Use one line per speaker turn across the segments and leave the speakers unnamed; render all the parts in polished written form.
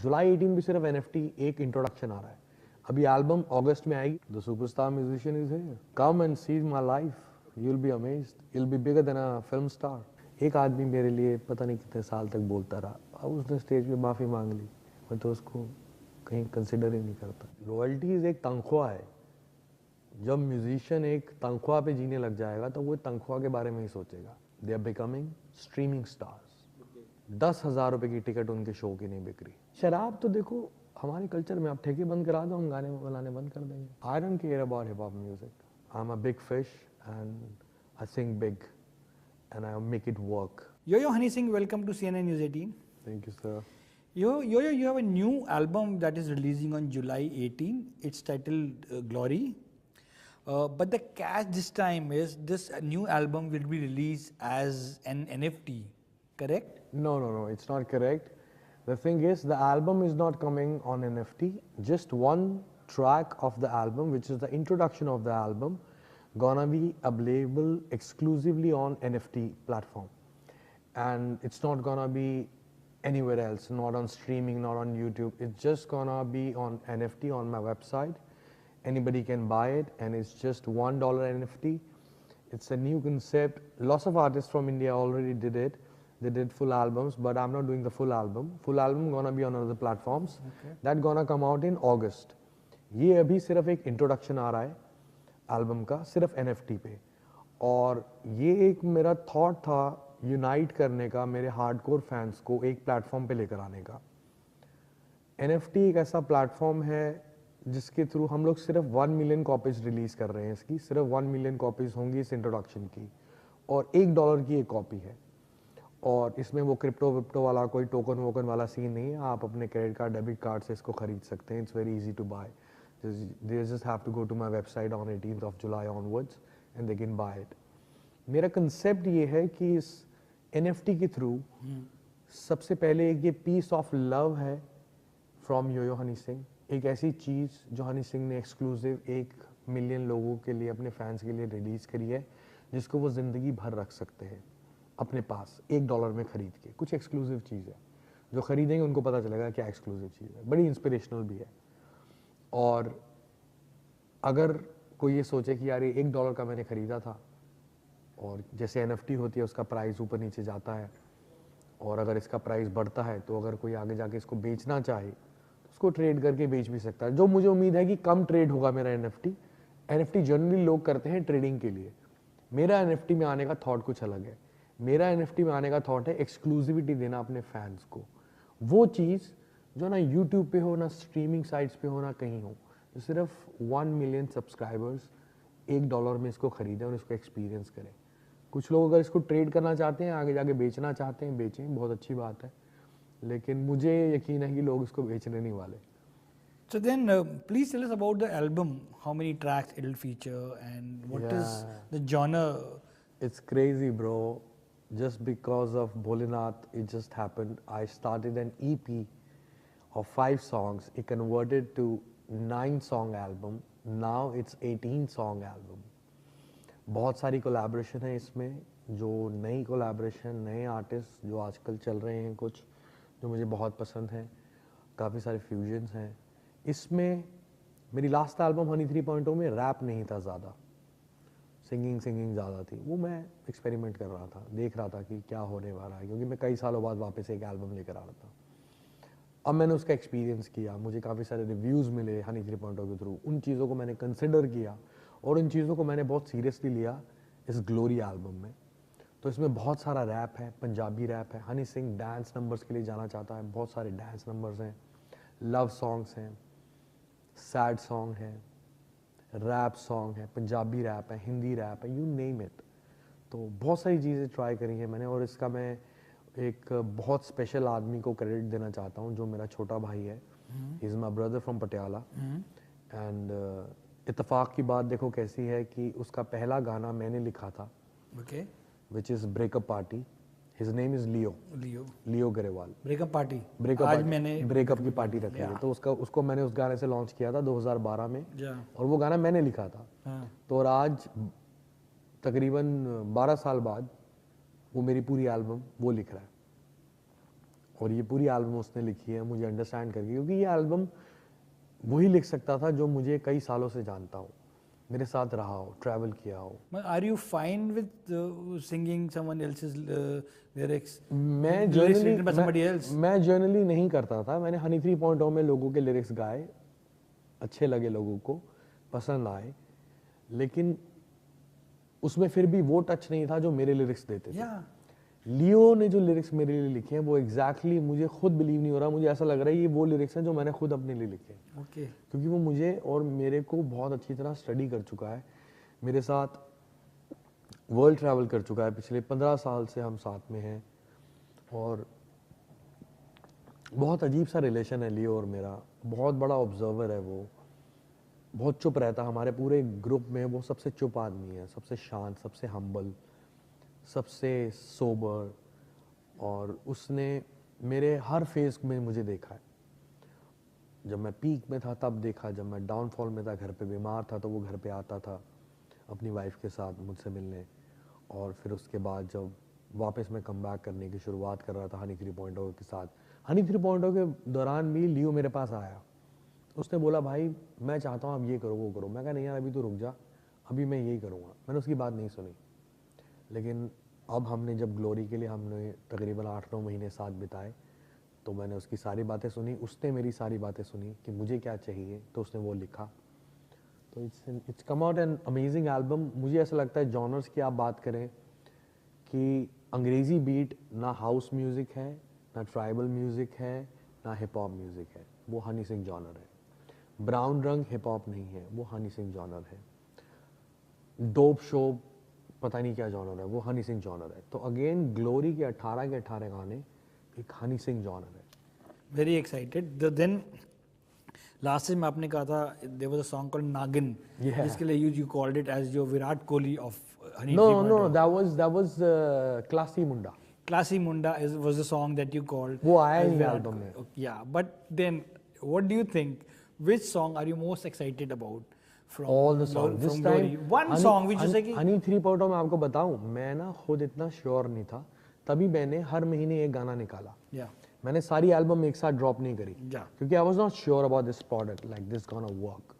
जुलाई 18 भी सिर्फ NFT एक इंट्रोडक्शन आ रहा है। अभी एल्बम अगस्त में आएगी। The superstar musician is here, come and see my life, you will be amazed, you will be bigger than a film star. एक आदमी मेरे लिए पता नहीं कितने साल तक बोलता रहा, अब उसने स्टेज पे माफ़ी मांग ली, मैं तो उसको कहीं कंसिडर ही नहीं करता। रॉयल्टीज एक तनख्वाह है। जब म्यूजिशियन एक तनख्वाह पे जीने लग जाएगा तो वो तनख्वाह के बारे में ही सोचेगा। They are becoming streaming stars. 10,000 रुपए की टिकट उनके शो की नहीं बिक रही। शराब तो देखो हमारे कल्चर में, आप ठेके बंद करा दो, हम गाने बनाने बंद कर देंगे। I don't care about hip hop music, I am a big fish and I sing big and I make it work.
Yo-Yo Honey Singh, welcome to CNN News 18.
Thank you sir.
Yo-Yo, you have a new album that is releasing on July 18. It's titled Glory. But the catch this time is this new album will be released as an NFT, correct?
No, no, no, it's not correct. The thing is, the album is not coming on NFT. Just one track of the album, which is the introduction of the album, gonna be available exclusively on NFT platform. And it's not gonna be anywhere else, not on streaming, not on YouTube. It's just gonna be on NFT on my website. Anybody can buy it, and it's just $1 NFT. It's a new concept. Lots of artists from India already did it. They did full albums, but I'm not doing the full album. Full album gonna be on other platforms.
Okay.
That gonna come out in August. ये अभी सिर्फ एक introduction आ रहा है album का, सिर्फ NFT पे। और ये एक मेरा थॉट था यूनाइट करने का, मेरे हार्डकोर फैंस को एक प्लेटफॉर्म पे लेकर आने का। NFT एक ऐसा प्लेटफॉर्म है जिसके थ्रू हम लोग सिर्फ 1 मिलियन कॉपीज रिलीज कर रहे हैं इसकी, सिर्फ 1 मिलियन कॉपीज होंगी इस इंट्रोडक्शन की, और $1 की एक कॉपी है। और इसमें वो क्रिप्टो विप्टो वाला कोई टोकन वोकन वाला सीन नहीं है। आप अपने क्रेडिट कार्ड डेबिट कार्ड से इसको खरीद सकते हैं। It's very easy to buy. They just have to go to my website on 18th of July onwards and they can buy it. मेरा कंसेप्ट ये है कि इस NFT के थ्रू सबसे पहले एक ये पीस ऑफ लव है फ्रॉम यो-यो हनी सिंह, एक ऐसी चीज़ जो हनी सिंह ने एक्सक्लूसिव 1 मिलियन लोगों के लिए, अपने फैंस के लिए रिलीज़ करी है, जिसको वो ज़िंदगी भर रख सकते हैं अपने पास $1 में खरीद के। कुछ एक्सक्लूसिव चीज़ है, जो खरीदेंगे उनको पता चलेगा क्या एक्सक्लूसिव चीज़ है। बड़ी इंस्पिरेशनल भी है। और अगर कोई ये सोचे कि यार ये $1 का मैंने ख़रीदा था, और जैसे NFT होती है उसका प्राइस ऊपर नीचे जाता है, और अगर इसका प्राइस बढ़ता है तो अगर कोई आगे जाके इसको बेचना चाहे तो उसको ट्रेड करके बेच भी सकता है। जो मुझे उम्मीद है कि कम ट्रेड होगा मेरा NFT जनरली लोग करते हैं ट्रेडिंग के लिए। मेरा NFT में आने का थॉट कुछ अलग है। मेरा NFT में आने का थॉट है एक्सक्लूसिविटी देना अपने फैंस को, वो चीज़ जो ना यूट्यूब पे हो, ना स्ट्रीमिंग साइट्स पे हो, ना कहीं हो। तो सिर्फ 1 मिलियन सब्सक्राइबर्स $1 में इसको खरीदें और इसको एक्सपीरियंस करें। कुछ लोग अगर इसको ट्रेड करना चाहते हैं, आगे जाके बेचना चाहते हैं, बेचें, बहुत अच्छी बात है, लेकिन मुझे यकीन है कि लोग इसको बेचने नहीं वाले।
So then, please tell us about the album. How many tracks it'll feature, and what is the genre?
It's crazy, bro. Just because of Bholinath, it just happened. I started an EP of 5 songs. It converted to 9-song album. Now it's 18-song album. बहुत सारी collaboration है इसमें, जो नई collaboration, नए artist जो आजकल चल रहे हैं, कुछ जो मुझे बहुत पसंद हैं, काफ़ी सारे फ्यूजन्स हैं इसमें। मेरी लास्ट एल्बम हनी 3.0 में रैप नहीं था ज़्यादा, सिंगिंग ज़्यादा थी। वो मैं एक्सपेरिमेंट कर रहा था, देख रहा था कि क्या होने वाला है, क्योंकि मैं कई सालों बाद वापस एक एल्बम लेकर आ रहा था। अब मैंने उसका एक्सपीरियंस किया, मुझे काफ़ी सारे रिव्यूज़ मिले हनी 3.0 के थ्रू। उन चीज़ों को मैंने कंसिडर किया और उन चीज़ों को मैंने बहुत सीरियसली लिया इस ग्लोरी एल्बम में। तो इसमें बहुत सारा रैप है, पंजाबी रैप है। हनी सिंह डांस नंबर्स के लिए जाना चाहता है, बहुत सारे डांस नंबर्स हैं, लव सॉन्ग्स हैं, सैड सॉन्ग है, रैप सॉन्ग है, पंजाबी रैप है, हिंदी रैप है, यू नेम इट। तो बहुत सारी चीज़ें ट्राई करी हैं मैंने। और इसका मैं एक बहुत स्पेशल आदमी को क्रेडिट देना चाहता हूँ, जो मेरा छोटा भाई है। He is my brother from Patiala. And इत्तेफाक की बात देखो कैसी है कि उसका पहला गाना मैंने लिखा था, which is breakup party. His name is Leo Grewal.
Breakup party
मैंने ब्रेकअप की पार्टी रखी है, तो उसको मैंने उस गाने से लॉन्च किया था 2012 में, और वो गाना मैंने लिखा था। तो और आज तकरीबन 12 साल बाद वो मेरी पूरी एल्बम वो लिख रहा है। और ये पूरी एल्बम उसने लिखी है मुझे अंडरस्टैंड करके, क्योंकि ये एल्बम वही लिख सकता था जो मुझे कई सालों से जानता हो, मेरे साथ रहा हो, ट्रैवल किया हो।
Are you fine with singing someone else's lyrics?
मैं
Lyrics
generally
written by somebody else?
मैं जर्नली नहीं करता था। मैंने हनी 3.0 में लोगों के लिरिक्स गाए, अच्छे लगे, लोगों को पसंद आए, लेकिन उसमें फिर भी वो टच नहीं था जो मेरे लिरिक्स देते थे।
Yeah.
लियो ने जो लिरिक्स मेरे लिए लिखे हैं वो एग्जैक्टली मुझे खुद बिलीव नहीं हो रहा, मुझे ऐसा लग रहा है ये वो लिरिक्स हैं जो मैंने खुद अपने लिए लिखे हैं।
Okay.
क्योंकि वो मुझे और मेरे को बहुत अच्छी तरह स्टडी कर चुका है, मेरे साथ वर्ल्ड ट्रैवल कर चुका है, पिछले 15 साल से हम साथ में हैं, और बहुत अजीब सा रिलेशन है लियो और मेरा। बहुत बड़ा ऑब्जर्वर है वो, बहुत चुप रहता है, हमारे पूरे ग्रुप में वो सबसे चुप आदमी है, सबसे शांत, सबसे हम्बल, सबसे सोबर, और उसने मेरे हर फेज में मुझे देखा है। जब मैं पीक में था तब देखा, जब मैं डाउनफॉल में था, घर पे बीमार था, तो वो घर पे आता था अपनी वाइफ के साथ मुझसे मिलने, और फिर उसके बाद जब वापस मैं कम बैक करने की शुरुआत कर रहा था हनी 3.0 के साथ, हनी 3.0 के दौरान भी लियो मेरे पास आया। उसने बोला भाई मैं चाहता हूँ आप ये करो वो करो। मैं कहा नहीं यार अभी तो रुक जा, अभी मैं यही करूँगा। मैंने उसकी बात नहीं सुनी, लेकिन अब हमने जब ग्लोरी के लिए हमने तकरीबन 8-9 महीने साथ बिताए, तो मैंने उसकी सारी बातें सुनी, उसने मेरी सारी बातें सुनी कि मुझे क्या चाहिए, तो उसने वो लिखा। तो it's come out an amazing album. मुझे ऐसा लगता है जॉनर्स की आप बात करें कि अंग्रेज़ी बीट ना हाउस म्यूज़िक है, ना ट्राइबल म्यूज़िक है, ना हिप हॉप म्यूज़िक है, वो हनी सिंह जॉनर है। ब्राउन रंग हिप हॉप नहीं है, वो हनी सिंह जॉनर है। डोप शोप पता नहीं क्या जॉनर है, वो हनी सिंह जॉनर है। तो अगेन ग्लोरी के 18 गाने एक हनी सिंह जॉनर है।
Very excited. Then last time आपने कहा था there was a song called Nagin.
Yeah.
जिसके लिए you called it as your Virat Kohli of Honey
No,
3.0.
no, that was Classy Munda.
Classy Munda was the song that you called.
वो आया
as
ही
Virat
album में।
Kohli. Yeah, but then what do you think? Which song are you most excited about from
All the songs.
from
This
Glory?
time
One song which you say कि
हनी 3.0 में आपको बताऊं, मैं ना खुद इतना sure नहीं था, तभी मैंने हर महीने एक गाना निकाला।
yeah
मैंने सारी एल्बम एक साथ ड्रॉप नहीं करी,
yeah
क्योंकि I was not sure about this product, like this gonna work.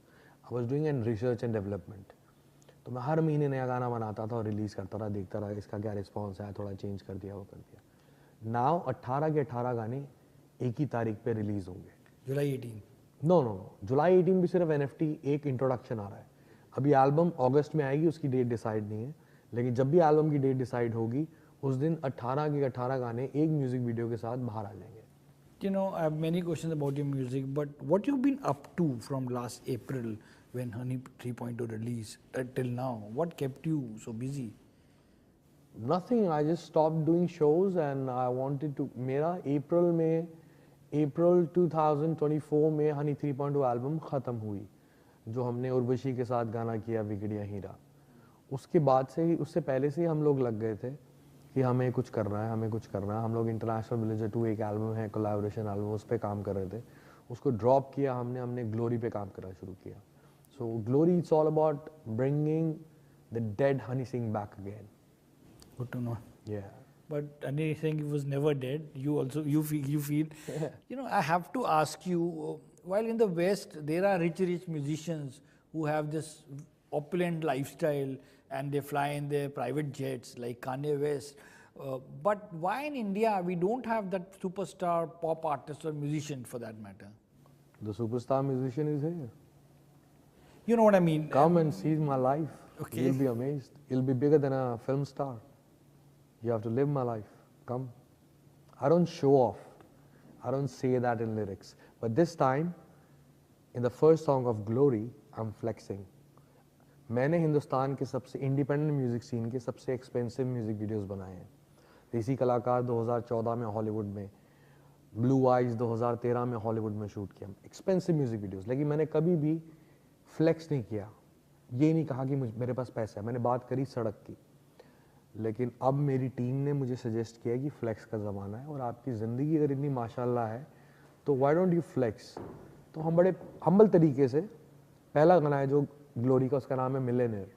I was doing an research and development. तो मैं हर महीने नया गाना बनाता था और रिलीज करता था, देखता रहा इसका क्या रिस्पॉन्स है, थोड़ा चेंज कर दिया, वो कर दिया। नाउ 18 के 18 गाने एक ही तारीख पे रिलीज होंगे,
July 18.
नो नो नो, जुलाई 18 भी सिर्फ NFT एक इंट्रोडक्शन आ रहा है। अभी एल्बम अगस्त में आएगी, उसकी डेट डिसाइड नहीं है, लेकिन जब भी एल्बम की डेट डिसाइड होगी उस दिन 18 के 18 गाने एक म्यूजिक वीडियो के साथ बाहर आ जाएंगे।
You know, I have many questions about your music, but what you've been up to from last April when Honey 3.0 released till now? What kept you so busy?
Nothing, I just stopped doing shows and I wanted to, मेरा अप्रैल 2024 में Honey 3.0 album ख़त्म हुई, जो हमने उर्वशी के साथ गाना किया विगड़िया हीरा। उसके बाद से ही, उससे पहले से ही हम लोग लग गए थे कि हमें कुछ करना है, हमें कुछ करना है। हम लोग इंटरनेशनल विलेजर 2 एक एल्बम है, कोलैबोरेशन एल्बम, उस पर काम कर रहे थे। उसको ड्रॉप किया हमने ग्लोरी पे काम करना शुरू किया। So Glory it's all about bringing the dead Honey Singh back again.
Good to know.
Yeah.
But Honey Singh was never dead. You also you feel. You know, I have to ask you. While in the West there are rich musicians who have this opulent lifestyle and they fly in their private jets like Kanye West. But why in India we don't have that superstar pop artist or musician for that matter?
The superstar musician is here.
You know what I mean?
Come and see my life.
Okay.
You'll be amazed. You'll be bigger than a film star. You have to live my life. Come. I don't show off. I don't say that in lyrics. But this time, in the first song of Glory, I'm flexing. मैंने हिंदुस्तान के सबसे independent music scene के सबसे expensive music videos बनाए हैं। देसी कलाकार 2014 में हॉलीवुड में, ब्लू आइज 2013 में हॉलीवुड में शूट किया, एक्सपेंसिव म्यूजिक वीडियोस। लेकिन मैंने कभी भी फ्लेक्स नहीं किया, ये नहीं कहा कि मेरे पास पैसा है। मैंने बात करी सड़क की। लेकिन अब मेरी टीम ने मुझे सजेस्ट किया कि फ्लेक्स का ज़माना है और आपकी ज़िंदगी अगर इतनी माशाल्लाह है तो व्हाई डोंट यू फ्लेक्स। तो हम बड़े हम्बल तरीके से, पहला गाना है जो ग्लोरी का, उसका नाम है मिलेनियर,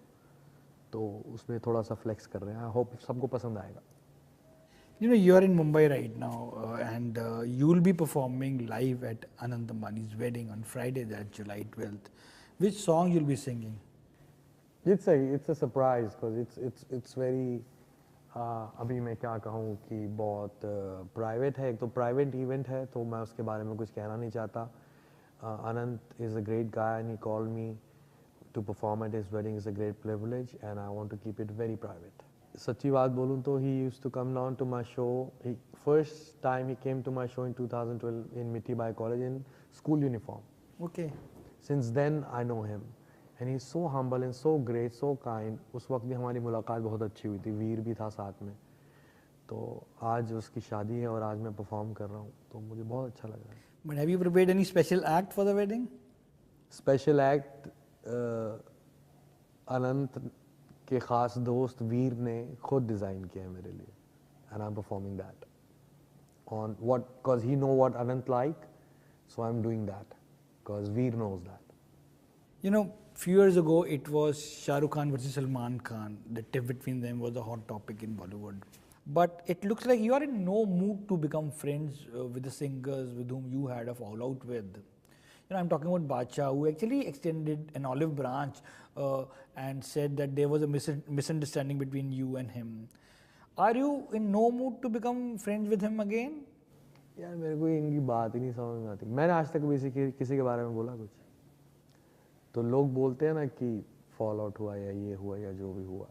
तो उसमें थोड़ा सा फ्लेक्स कर रहे हैं। आई होप सबको पसंद आएगा।
You know, you're in Mumbai right now, and you'll be performing live at Anant Ambani's wedding on Friday, that July 12th. Which song you'll be singing?
it's a surprise because it's very अभी मैं क्या कहूँ कि बहुत private है, एक तो private event है तो मैं उसके बारे में कुछ कहना नहीं चाहता. Anant is a great guy and he called me to perform at his wedding is a great privilege and I want to keep it very private. सच्ची बात बोलूँ तो he used to come down to my show. First time he came to my show in 2012 in Mitibai College in school uniform.
Okay.
Since then I know him and he's so humble and so great, so kind. उस वक्त भी हमारी मुलाकात बहुत अच्छी हुई थी, वीर भी था साथ में. तो आज उसकी शादी है और आज मैं परफॉर्म कर रहा हूँ तो मुझे बहुत अच्छा लग रहा है.
But have you prepared any special act for the wedding?
Special act Anant के ख़ास दोस्त वीर ने खुद डिज़ाइन किया है मेरे लिए and I am performing that on what because he know what अनंत like so I am doing that because Veer knows that.
You know, few years ago it was Shah Rukh Khan versus Salman Khan. The tiff between them was a hot topic in Bollywood. But it looks like you are in no mood to become friends with the singers with whom you had a fallout with. You know, I'm talking about Bacha, who actually extended an olive branch and said that there was a misunderstanding between you and him. Are you in no mood to become friends with him again?
यार मेरे को इनकी बात ही नहीं समझ में आती. मैंने आज तक किसी के बारे में बोला कुछ? तो लोग बोलते हैं ना कि फॉल आउट हुआ या ये हुआ या जो भी हुआ.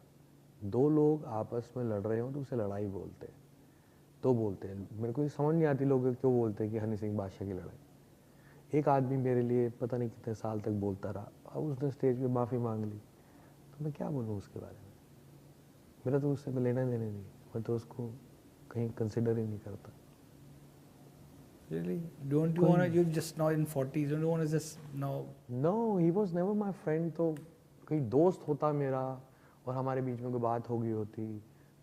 दो लोग आपस में लड़ रहे हो तो उसे लड़ाई बोलते हैं. तो बोलते हैं. मेरे को ये समझ नहीं आती लोग क्यों बोलते हैं कि हनी सिंह बादशाह की लड़ाई. एक आदमी मेरे लिए पता नहीं कितने साल तक बोलता रहा, अब उसने स्टेज पे माफ़ी मांग ली तो मैं क्या बोलूँ उसके बारे में. मेरा तो उससे लेना देना नहीं, मैं तो उसको कहीं कंसिडर ही नहीं करता.
Really? Don't you want to, you're just now in 40s, don't you want to just now?
No, he was never my friend. तो कहीं दोस्त होता मेरा और हमारे बीच में कोई बात हो गई होती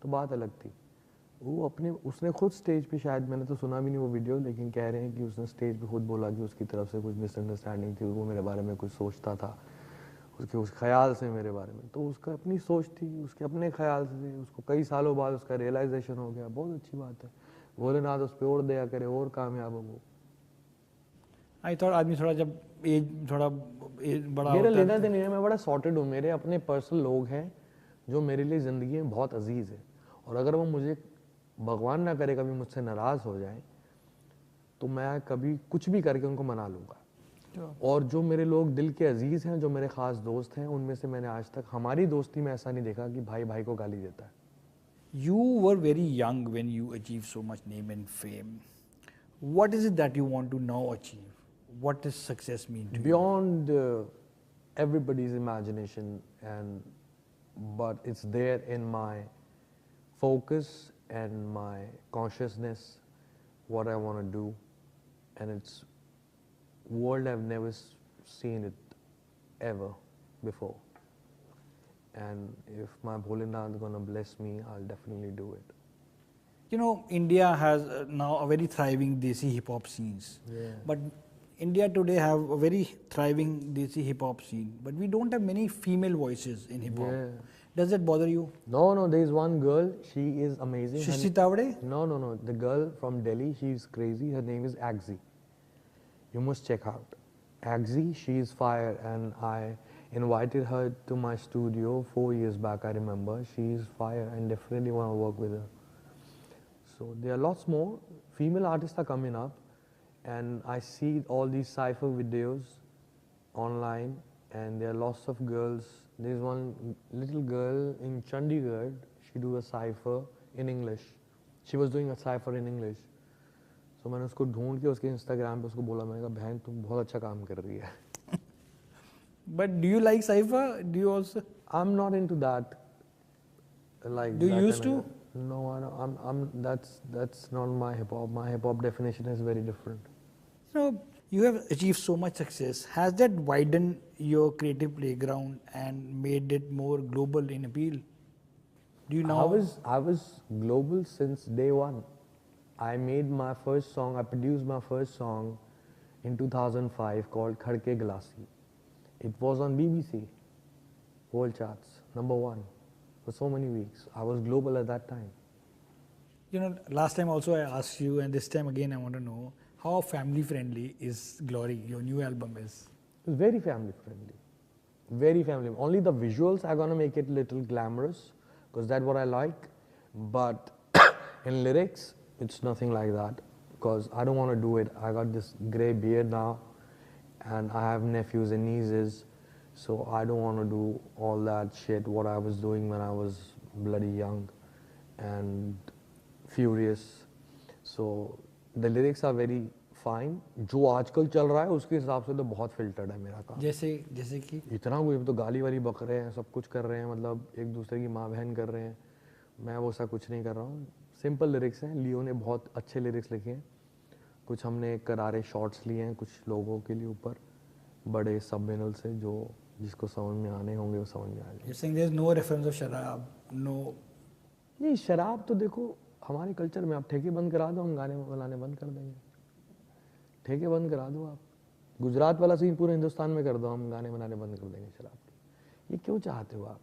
तो बात अलग थी. वो अपने उसने खुद स्टेज पे, शायद मैंने तो सुना भी नहीं वो वीडियो, लेकिन कह रहे हैं कि उसने स्टेज पे खुद बोला कि उसकी तरफ से कुछ मिसअंडरस्टैंडिंग थी, वो मेरे बारे में कुछ सोचता था उसके उस ख्याल से मेरे बारे में. तो उसका अपनी सोच थी, उसके अपने ख्याल से, उसको कई सालों बाद उसका रियलाइजेशन हो गया. बहुत अच्छी बात है. भोलेनाथ उस पर और दया करे और कामयाब हो वो.
I thought आदमी थोड़ा जब एज थोड़ा बड़ा
मेरा
होता
लेना
है
देना नहीं है, मैं बड़ा सॉर्टेड हूँ. मेरे अपने पर्सनल लोग हैं जो मेरे लिए ज़िंदगी में बहुत अजीज़ है और अगर वो मुझे भगवान ना करे कभी मुझसे नाराज़ हो जाए तो मैं कभी कुछ भी करके उनको मना लूँगा. और जो मेरे लोग दिल के अजीज़ हैं, जो मेरे ख़ास दोस्त हैं, उनमें से मैंने आज तक हमारी दोस्ती में ऐसा नहीं देखा कि भाई भाई को गाली देता है.
You were very young when you achieved so much name and fame. What is it that you want to now achieve? What does success mean to you?
Beyond everybody's imagination, but it's there in my focus and my consciousness what I want to do, and it's world I've never seen it ever before. And if my Bholenath is gonna bless me, I'll definitely do it.
You know, India has now a very thriving Desi hip hop scenes.
Yeah.
But India today have a very thriving Desi hip hop scene. But we don't have many female voices in hip hop.
Yeah.
Does that bother you?
No, there is one girl. She is amazing.
Shristi Tavade?
No. The girl from Delhi. She's crazy. Her name is Agzi. You must check out Agzi. She is fire, and I invited her to my studio 4 years back. I remember. She is fire, and definitely want to work with her. So there are lots more female artists are coming up, and I see all these cipher videos online, and there are lots of girls. There's one little girl in Chandigarh. She do a cipher in English. She was doing a cipher in English. So मैंने उसको ढूंढ के उसके Instagram पे उसको बोला, मैंने कहा बहन तुम बहुत अच्छा काम कर रही है.
But do you like cypher? Do you also?
I'm not into that. Like.
Do you
that
used
kind
to?
of- No, I don't, that's not my hip hop. My hip hop definition is very different.
You know, you have achieved so much success. Has that widened your creative playground and made it more global in appeal? Do you know?
I was global since day one. I made my first song. I produced my first song in 2005 called Khadke Glassi. It was on BBC World Charts #1 for so many weeks. I was global at that time.
Last time also I asked you, and this time again I want to know how family friendly is Glory, your new album is.
It's very family friendly. Very family. Only the visuals are gonna make it little glamorous, because that's what I like. But in lyrics, it's nothing like that. Because I don't want to do it. I got this gray beard now, and I have nephews and nieces, so I don't want to do all that shit what I was doing when I was bloody young and furious. So the lyrics are very fine. जो आजकल चल रहा है उसके हिसाब से तो बहुत फिल्टर्ड है मेरा काम.
जैसे कि
इतना कोई तो गाली वाली बक रहे हैं, सब कुछ कर रहे हैं, मतलब एक दूसरे की माँ बहन कर रहे हैं. मैं वो सा कुछ नहीं कर रहा हूँ. सिंपल लिरिक्स हैं. लियो ने बहुत अच्छे लिरिक्स लिखे हैं. कुछ हमने करारे शॉट्स लिए हैं कुछ लोगों के लिए ऊपर बड़े सबमिनल से, जो जिसको समझ में आने होंगे वो समझ में आ जाए.
you're saying there's no reference of शराब, no.
नहीं, शराब तो देखो हमारे कल्चर में. आप ठेके बंद करा दो, हम गाने बनाने बंद कर देंगे. ठेके बंद करा दो आप. गुजरात वाला सीन पूरे हिंदुस्तान में कर दो, हम गाने बनाने बंद कर देंगे शराब की. ये क्यों चाहते हो आप?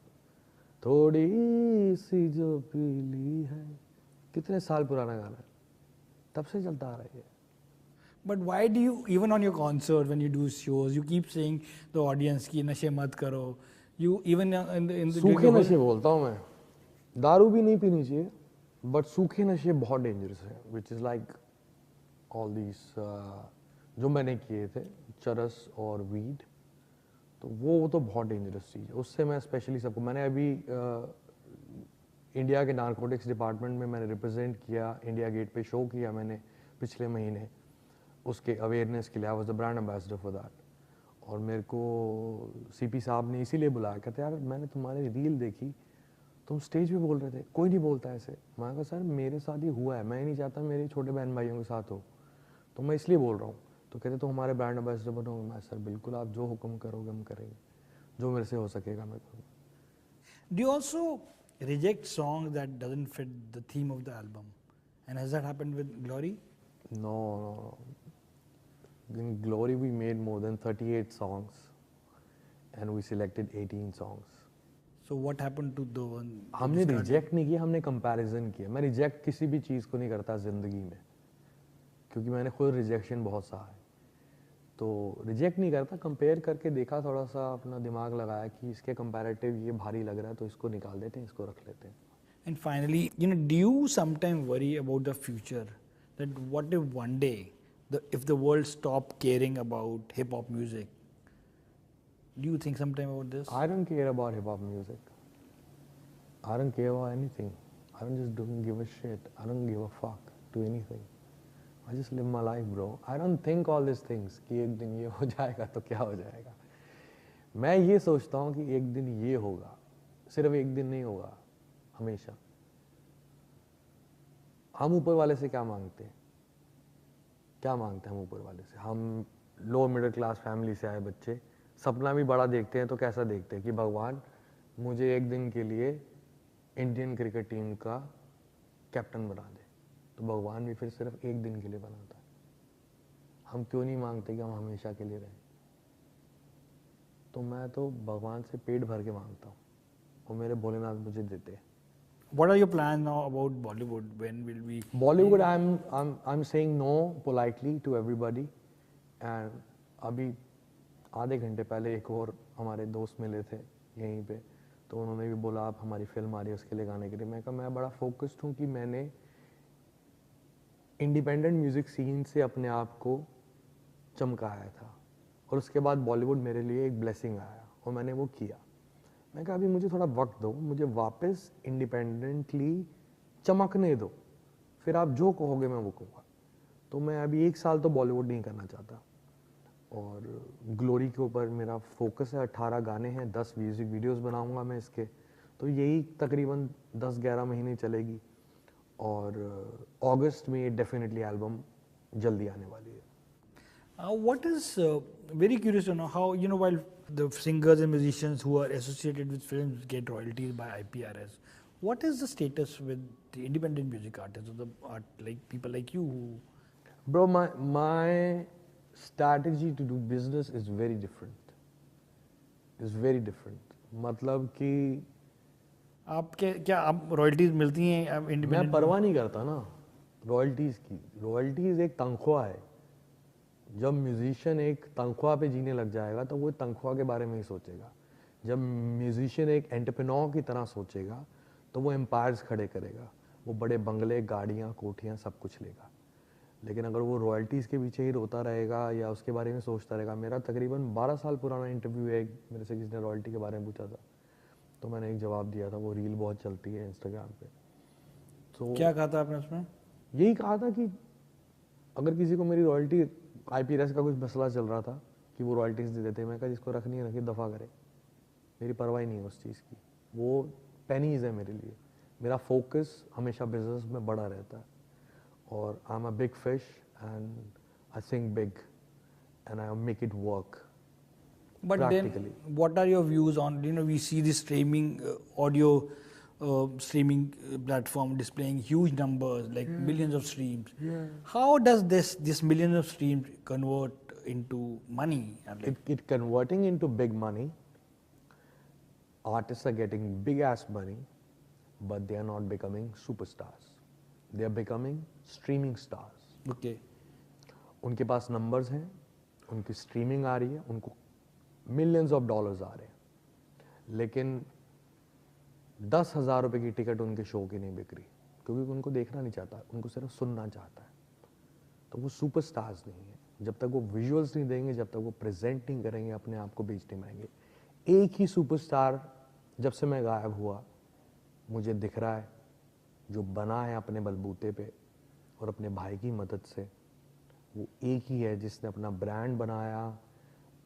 थोड़ी सी जो पीली है, कितने साल पुराना गाना है, तब से चलता आ रहा है.
But why do you, even on your concert, when you do shows, you keep saying the audience ki nashe mat karo. You even in the
सूखे नशे बोलता हूँ मैं. दारू भी नहीं पीनी चाहिए, बट सूखे नशे बहुत डेंजरस है. Which is like all these जो मैंने किए थे, चरस और वीड, तो वो तो बहुत डेंजरस चीज़ है. उससे मैं स्पेशली सबको, मैंने अभी इंडिया के नारकोटिक्स डिपार्टमेंट में मैंने रिप्रेजेंट किया, इंडिया गेट पे शो किया मैंने पिछले महीने. उसके अवेयरनेस के लिए I was the brand ambassador for that. और मेरे को सीपी साहब ने इसीलिए बुलाया. कहते यार मैंने तुम्हारी रील देखी, तुम स्टेज पे बोल रहे थे, कोई नहीं बोलता ऐसे. मैं कहा सर मेरे साथ ही हुआ है, मैं नहीं चाहता मेरे छोटे बहन भाइयों के साथ हो, तो मैं इसलिए बोल रहा हूँ. तो कहते तो हमारे ब्रांड एम्बेसडर बनोगे. मैं सर बिल्कुल, आप जो हुक्म करोगे हम करेंगे, जो मेरे से हो सकेगा मैं करूँगा.
Do you also reject songs that doesn't fit the theme of the album? And has that happened with Glory?
No. In Glory we made more than 38 songs and we selected 18 songs.
So what happened to the one?
हमने reject नहीं किया, हमने comparison किया. मैं reject किसी भी चीज़ को नहीं करता ज़िंदगी में, क्योंकि मैंने खुद रिजेक्शन बहुत सहा है. तो रिजेक्ट नहीं करता, कंपेयर करके देखा, थोड़ा सा अपना दिमाग लगाया कि इसके कंपैरेटिव ये भारी लग रहा है तो इसको निकाल देते हैं, इसको रख लेते हैं.
And finally, do you sometimes worry about the future? That what if one day, if the world stop caring about hip hop music? Do you think sometime about this?
I don't care about hip hop music. I don't care about anything. I don't give a shit. I don't give a fuck to anything. I just live my life, bro. I don't think all these things कि एक दिन ये हो जाएगा तो क्या हो जाएगा. मैं ये सोचता हूँ कि एक दिन ये होगा. सिर्फ एक दिन नहीं होगा, हमेशा. हम ऊपर वाले से क्या मांगते हैं? क्या मांगते हैं हम ऊपर वाले से? हम लो मिडिल क्लास फैमिली से आए बच्चे सपना भी बड़ा देखते हैं, तो कैसा देखते हैं कि भगवान मुझे एक दिन के लिए इंडियन क्रिकेट टीम का कैप्टन बना दे. तो भगवान भी फिर सिर्फ एक दिन के लिए बनाता है. हम क्यों नहीं मांगते कि हम हमेशा के लिए रहें? तो मैं तो भगवान से पेट भर के मांगता हूँ और मेरे भोलेनाथ मुझे देते हैं.
What are your plans now about Bollywood? When will we?
Bollywood, I'm saying no politely to everybody. And अभी आधे घंटे पहले एक और हमारे दोस्त मिले थे यहीं पे, तो उन्होंने भी बोला आप हमारी फिल्म आ रही है उसके लिए गाने के लिए. मैं कहा मैं बड़ा फोकस्ड हूँ कि मैंने इंडिपेंडेंट म्यूज़िक सीन से अपने आप को चमकाया था, और उसके बाद बॉलीवुड मेरे लिए एक ब्लेसिंग आया और मैंने वो किया. मैं कहा अभी मुझे थोड़ा वक्त दो, मुझे वापस इंडिपेंडेंटली चमकने दो, फिर आप जो कहोगे मैं वो कहूँगा. तो मैं अभी 1 साल तो बॉलीवुड नहीं करना चाहता. और ग्लोरी के ऊपर मेरा फोकस है. 18 गाने हैं, 10 म्यूज़िक वीडियोस बनाऊंगा मैं इसके. तो यही तकरीबन 10-11 महीने चलेगी, और अगस्त में ये डेफिनेटली एल्बम जल्दी आने वाली है.
What is very curious to know how, while the singers and musicians who are associated with films get royalties by IPRS, what is the status with the independent music artists or the art, like people like you who?
Bro, my strategy to do business is very different. It's very different. मतलब कि
आपके क्या आप royalties मिलती हैं आप
मैं
independent?
परवाह नहीं करता ना रॉयल्टीज़ की। रॉयल्टीज़ एक तनख्वाह है। जब म्यूजिशियन एक तनख्वाह पे जीने लग जाएगा तो वो तनख्वाह के बारे में ही सोचेगा। जब म्यूजिशियन एक एंटरप्रेन्योर की तरह सोचेगा तो वो एम्पायर्स खड़े करेगा, वो बड़े बंगले, गाड़ियाँ, कोठियाँ सब कुछ लेगा। लेकिन अगर वो रॉयल्टीज़ के पीछे ही रोता रहेगा या उसके बारे में सोचता रहेगा। मेरा तकरीबन 12 साल पुराना इंटरव्यू है, मेरे से किसी ने रॉयल्टी के बारे में पूछा था तो मैंने एक जवाब दिया था, वो रील बहुत चलती है इंस्टाग्राम पे। तो
क्या कहा था आपने उसमें?
यही कहा था कि अगर किसी को मेरी रॉयल्टी आईपीआरएस का कुछ मसला चल रहा था कि वो रॉयल्टीज़ दे देते, मैं कहा जिसको रखनी है रखी, दफ़ा करे, मेरी परवाह ही नहीं है उस चीज़ की। वो पेनीज है मेरे लिए। मेरा फोकस हमेशा बिजनेस में बड़ा रहता है और आई am a big fish and I think big and I make it work
But
practically.
then, what are your views on, we see the streaming audio streaming platform displaying huge numbers, like millions of streams.
Yeah.
How does this millions of streams convert into money? And like,
It converting into big money. Artists are getting big ass money, but they are not becoming superstars. They are becoming streaming stars.
okay,
उनके पास numbers हैं, उनकी streaming आ रही है, उनको millions of dollars आ रहे हैं, लेकिन 10,000 रुपए की टिकट उनके शो की नहीं बिक रही क्योंकि उनको देखना नहीं चाहता, उनको सिर्फ सुनना चाहता है। तो वो सुपरस्टार्स नहीं है। जब तक वो विजुअल्स नहीं देंगे, जब तक वो प्रेजेंट नहीं करेंगे, अपने आप को बेच नहीं पाएंगे। एक ही सुपरस्टार जब से मैं गायब हुआ मुझे दिख रहा है, जो बना है अपने बलबूते पे और अपने भाई की मदद से, वो एक ही है जिसने अपना ब्रांड बनाया,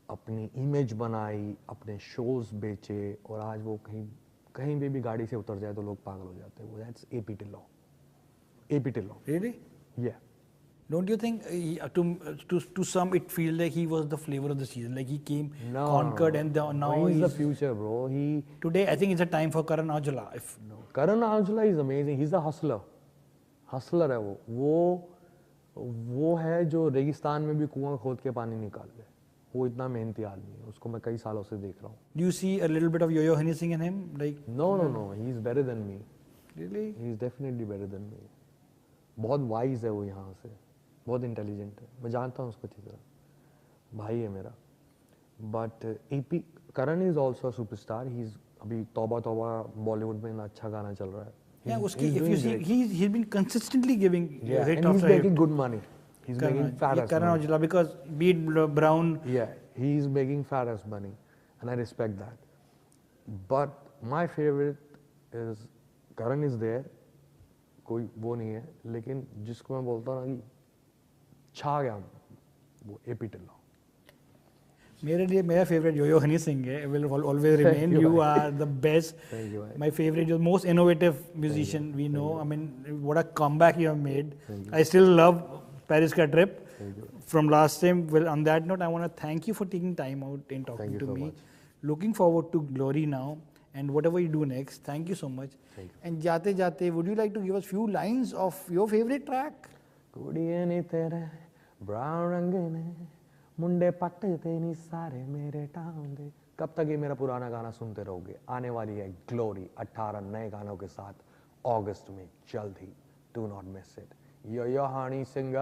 अपनी इमेज बनाई, अपने शोज बेचे और आज वो कहीं कहीं पे भी गाड़ी से उतर जाए तो लोग पागल हो जाते हैं। वो that's AP Dhillon. AP Dhillon,
really?
या
Don't you think to some it feels like he was the flavor of the season, like he came,
no,
conquered, and now
he's the
he's
future, bro. He
today I think it's a time for Karan Aujla. If
no. Karan Aujla is amazing. He's a hustler. Hustler है वो है जो रेगिस्तान में भी कुआं खोद के पानी निकाल ले। वो इतना मेहनती आदमी है, उसको मैं कई सालों से देख रहा हूँ।
do you see a little bit of Yo-Yo Honey Singh in him? Like,
No, he is better than me.
really?
He is definitely better than me. बहुत वाइज है वो, यहाँ से बहुत इंटेलिजेंट है, मैं जानता हूँ उसको अच्छी तरह, भाई है मेरा। But AP Karan is also superstar. He is अभी तौबा तौबा बॉलीवुड में अच्छा गाना चल रहा है।
Yeah, uski, if you see, he's been consistently giving
Yeah,
hit
and he's
after hit.
making good money. He's making fat ass
Karan
money.
Aujla, because beat Brown.
Yeah, he's making fat ass money, and I respect that. But my favorite is Karan is there. कोई वो नहीं है, लेकिन जिसको मैं बोलता हूँ ना कि छा गया वो एपी टिल्लौ।
मेरे लिए मेरा फेवरेट Yo-Yo Honey Singh है, will always remain.
you,
You
bhai.
are the best.
Thank you, bhai.
My favorite, you're the most innovative musician we know. I mean, what a comeback you have made. I still love Paris ka trip from last time. Well, on that note, I want to thank you for taking time out and talking
Thank you
to
so
me.
much.
Looking forward to Glory now and whatever you do next. Thank you so much.
Thank you.
And jate jate, would you like to give us few lines of your favorite track?
कुड़िए नी तेरे brown रंग ने मुंडे पट्टे नी सारे मेरे टांगे। कब तक ये मेरा पुराना गाना सुनते रहोगे? आने वाली है ग्लोरी 18 नए गानों के साथ अगस्त में, जल्द ही। Do not miss it. Yo Honey Singh.